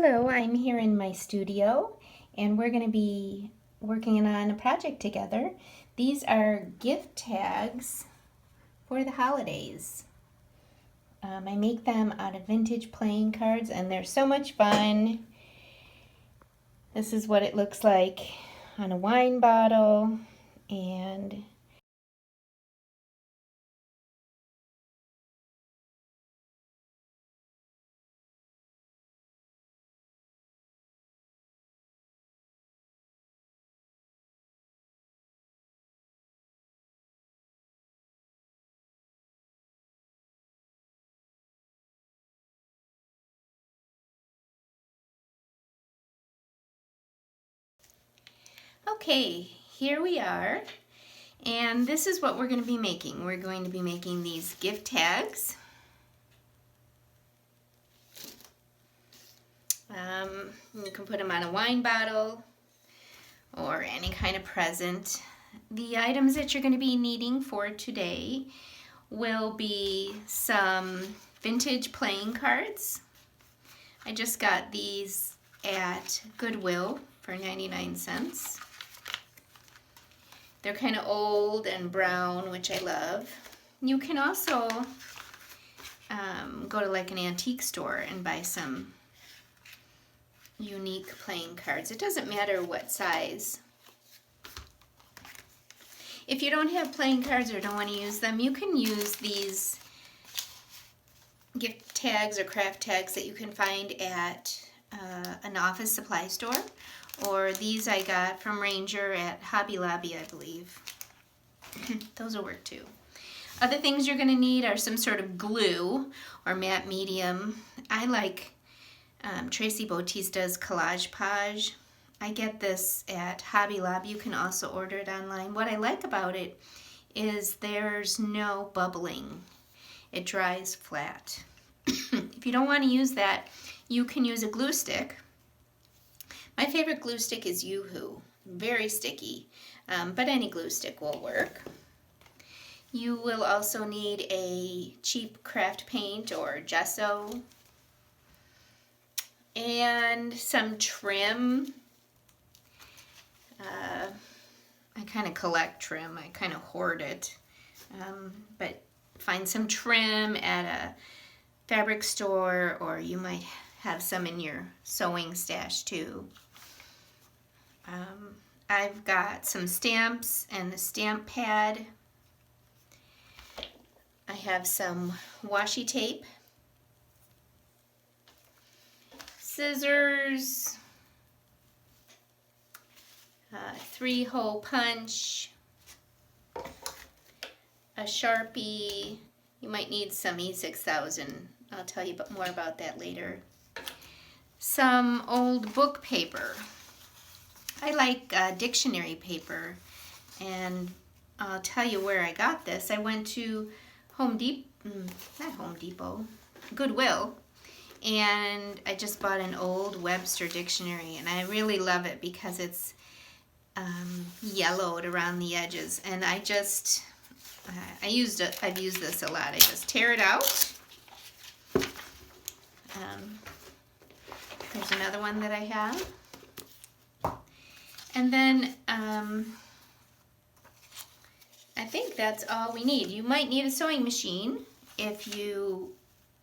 Hello, I'm here in my studio and we're going to be working on a project together. These are gift tags for the holidays. I make them out of vintage playing cards and they're so much fun. This is what it looks like on a wine bottle and okay, here we are. And this is what we're going to be making. We're going to be making these gift tags. You can put them on a wine bottle or any kind of present. The items that you're going to be needing for today will be some vintage playing cards. I just got these at Goodwill for 99 cents. They're kind of old and brown, which I love. You can also go to like an antique store and buy some unique playing cards. It doesn't matter what size. If you don't have playing cards or don't want to use them, you can use these gift tags or craft tags that you can find at an office supply store. Or these I got from Ranger at Hobby Lobby, I believe. Those will work too. Other things you're going to need are some sort of glue or matte medium. I like Tracy Bautista's Collage Page. I get this at Hobby Lobby. You can also order it online. What I like about it is there's no bubbling. It dries flat. If you don't want to use that, you can use a glue stick. My favorite glue stick is Yoo-Hoo. Very sticky, but any glue stick will work. You will also need a cheap craft paint or gesso and some trim. I kind of collect trim. I kind of hoard it, but find some trim at a fabric store, or you might have some in your sewing stash too. I've got some stamps and a stamp pad. I have some washi tape, scissors, 3-hole punch, a Sharpie. You might need some E6000. I'll tell you more about that later. Some old book paper. I like dictionary paper, and I'll tell you where I got this. I went to Goodwill, and I just bought an old Webster dictionary, and I really love it because it's yellowed around the edges, and I've used this a lot. I just tear it out. There's another one that I have. And then I think that's all we need. You might need a sewing machine if you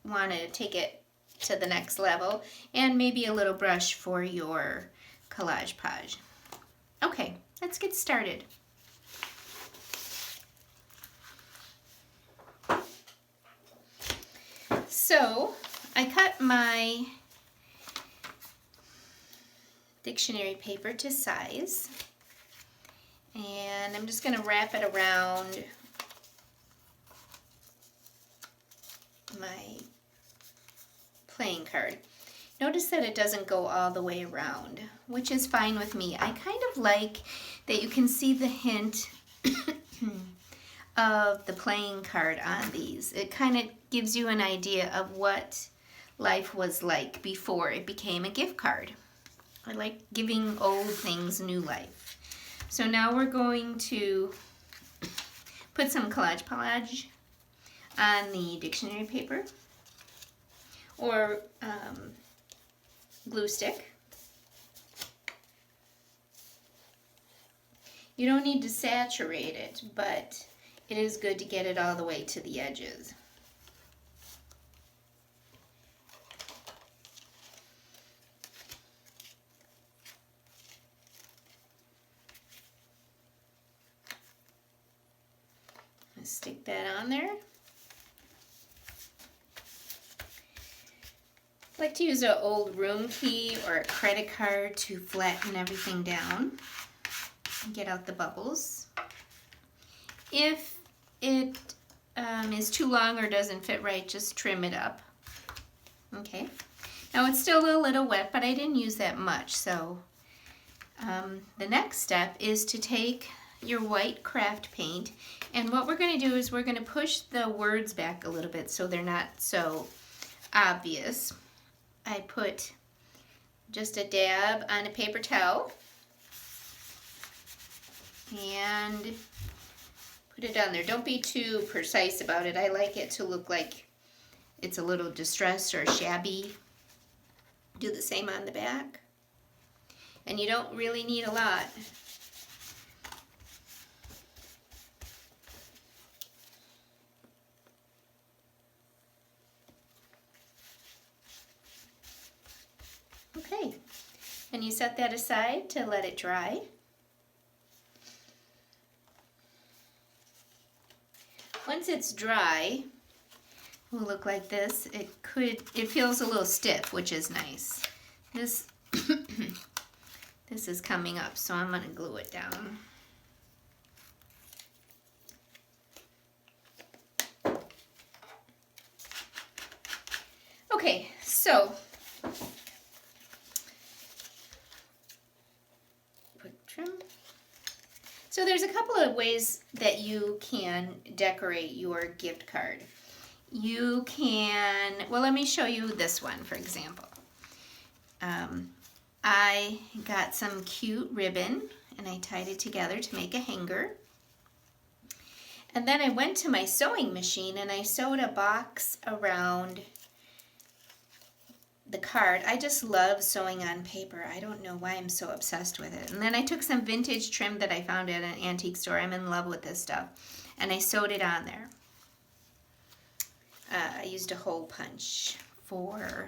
want to take it to the next level, and maybe a little brush for your Collage Page. Okay, let's get started. So I cut my dictionary paper to size, and I'm just going to wrap it around my playing card. Notice that it doesn't go all the way around, which is fine with me. I kind of like that you can see the hint of the playing card on these. It kind of gives you an idea of what life was like before it became a gift card. I like giving old things new life. So now we're going to put some Collage Page on the dictionary paper, or glue stick. You don't need to saturate it, but it is good to get it all the way to the edges. Stick that on there. I like to use an old room key or a credit card to flatten everything down and get out the bubbles. If it is too long or doesn't fit right, just trim it up. Okay. Now it's still a little wet, but I didn't use that much. So the next step is to take your white craft paint, and what we're going to do is we're going to push the words back a little bit so they're not so obvious. I put just a dab on a paper towel and put it on there. Don't be too precise about it. I like it to look like it's a little distressed or shabby. Do the same on the back. And you don't really need a lot. Okay, and you set that aside to let it dry. Once it's dry, it will look like this. It feels a little stiff, which is nice. This this is coming up, so I'm going to glue it down. Okay, so trim. So there's a couple of ways that you can decorate your gift card. You can, well, let me show you this one, for example. I got some cute ribbon and I tied it together to make a hanger. And then I went to my sewing machine and I sewed a box around the card. I just love sewing on paper. I don't know why I'm so obsessed with it. And then I took some vintage trim that I found at an antique store. I'm in love with this stuff. And I sewed it on there. I used a hole punch for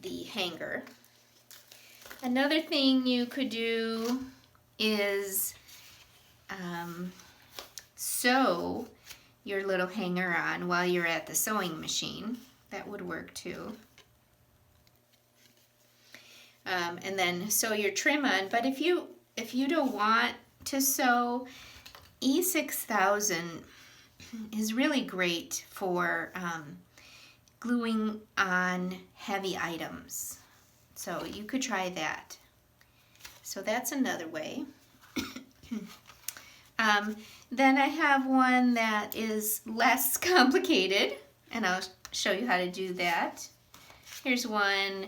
the hanger. Another thing you could do is sew your little hanger on while you're at the sewing machine. That would work too. And then sew your trim on. But if you don't want to sew, E6000 is really great for gluing on heavy items. So you could try that. So that's another way. Then I have one that is less complicated, and I'll show you how to do that. Here's one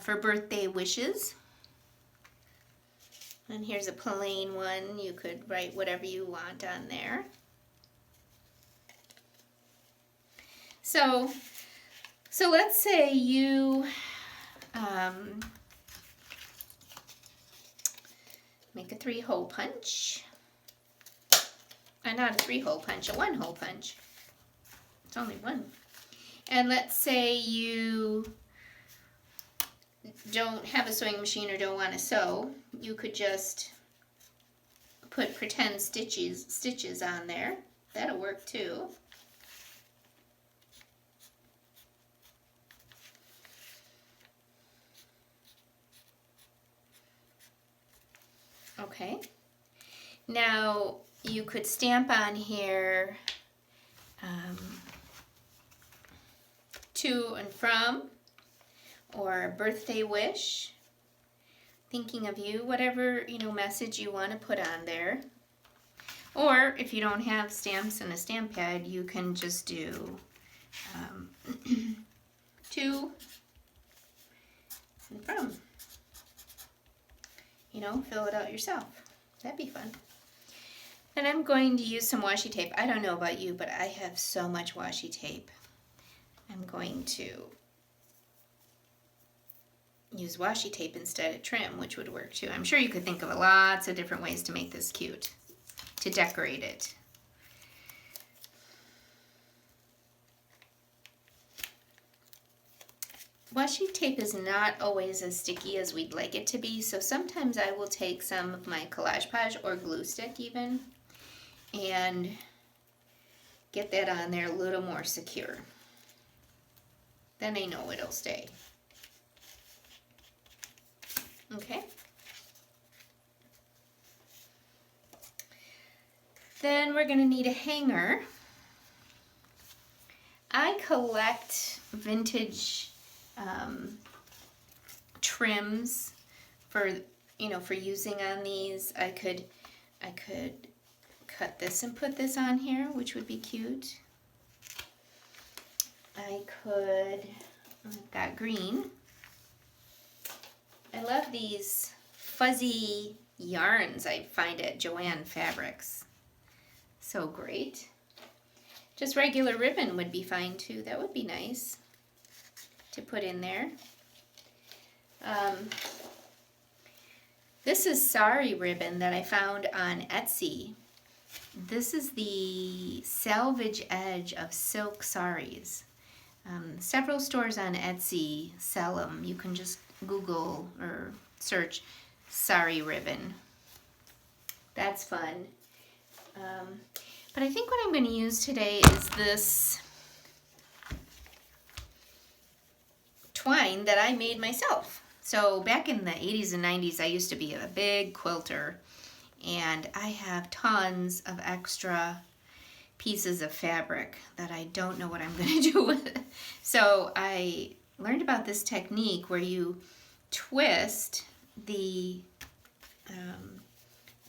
for birthday wishes. And here's a plain one. You could write whatever you want on there. So let's say you make a 3-hole punch. Not a 3-hole punch, a 1-hole punch. It's only one. And let's say you don't have a sewing machine or don't want to sew. You could just put pretend stitches on there. That'll work too. Okay. Now you could stamp on here to and from, or birthday wish, thinking of you, whatever message you want to put on there. Or if you don't have stamps and a stamp pad, you can just do to and from. Fill it out yourself. That'd be fun. And I'm going to use some washi tape. I don't know about you, but I have so much washi tape. I'm going to use washi tape instead of trim, which would work too. I'm sure you could think of lots of different ways to make this cute, to decorate it. Washi tape is not always as sticky as we'd like it to be, so sometimes I will take some of my Collage Page or glue stick even and get that on there a little more secure. Then I know it'll stay. Okay. Then we're going to need a hanger. I collect vintage trims for using on these. I could cut this and put this on here, which would be cute. I've got green. I love these fuzzy yarns I find at Joann Fabrics. So great. Just regular ribbon would be fine too. That would be nice to put in there. This is sari ribbon that I found on Etsy. This is the Salvage Edge of silk saris. Several stores on Etsy sell them. You can just Google or search sari ribbon. That's fun. But I think what I'm going to use today is this twine that I made myself. So back in the 80s and 90s, I used to be a big quilter, and I have tons of extra pieces of fabric that I don't know what I'm going to do with. So I learned about this technique where you twist the,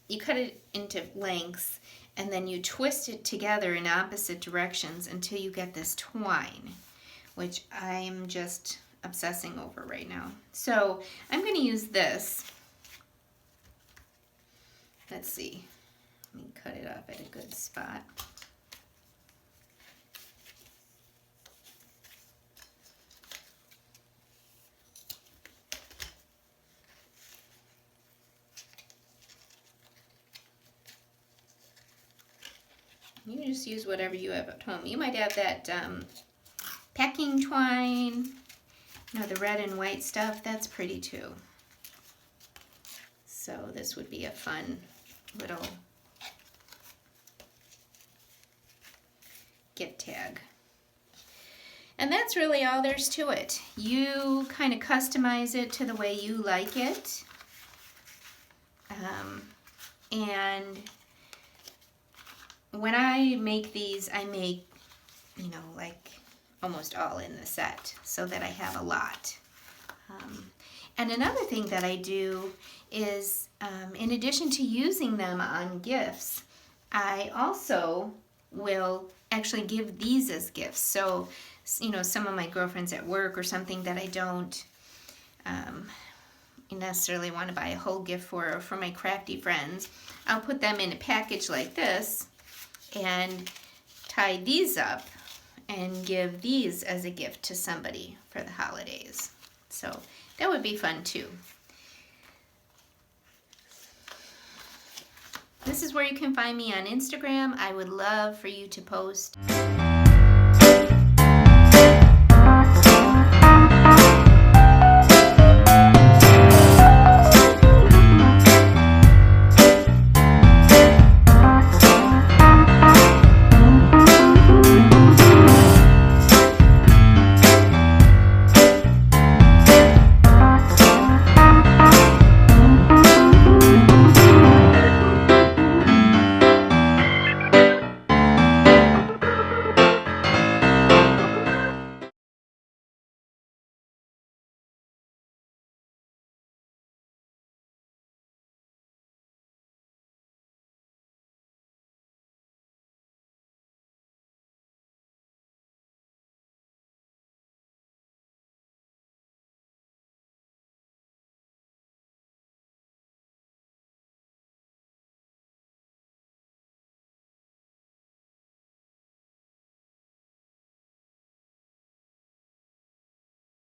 you cut it into lengths, and then you twist it together in opposite directions until you get this twine, which I'm just obsessing over right now. So I'm going to use this. Let's see. Let me cut it up at a good spot. You can just use whatever you have at home. You might have that packing twine, the red and white stuff. That's pretty too. So this would be a fun little gift tag. And that's really all there's to it. You kind of customize it to the way you like it. And when I make these, I make, like almost all in the set so that I have a lot. And another thing that I do is, in addition to using them on gifts, I also will actually give these as gifts. So, some of my girlfriends at work or something that I don't necessarily want to buy a whole gift for, or for my crafty friends, I'll put them in a package like this and tie these up and give these as a gift to somebody for the holidays. So that would be fun too. This is where you can find me on Instagram. I would love for you to post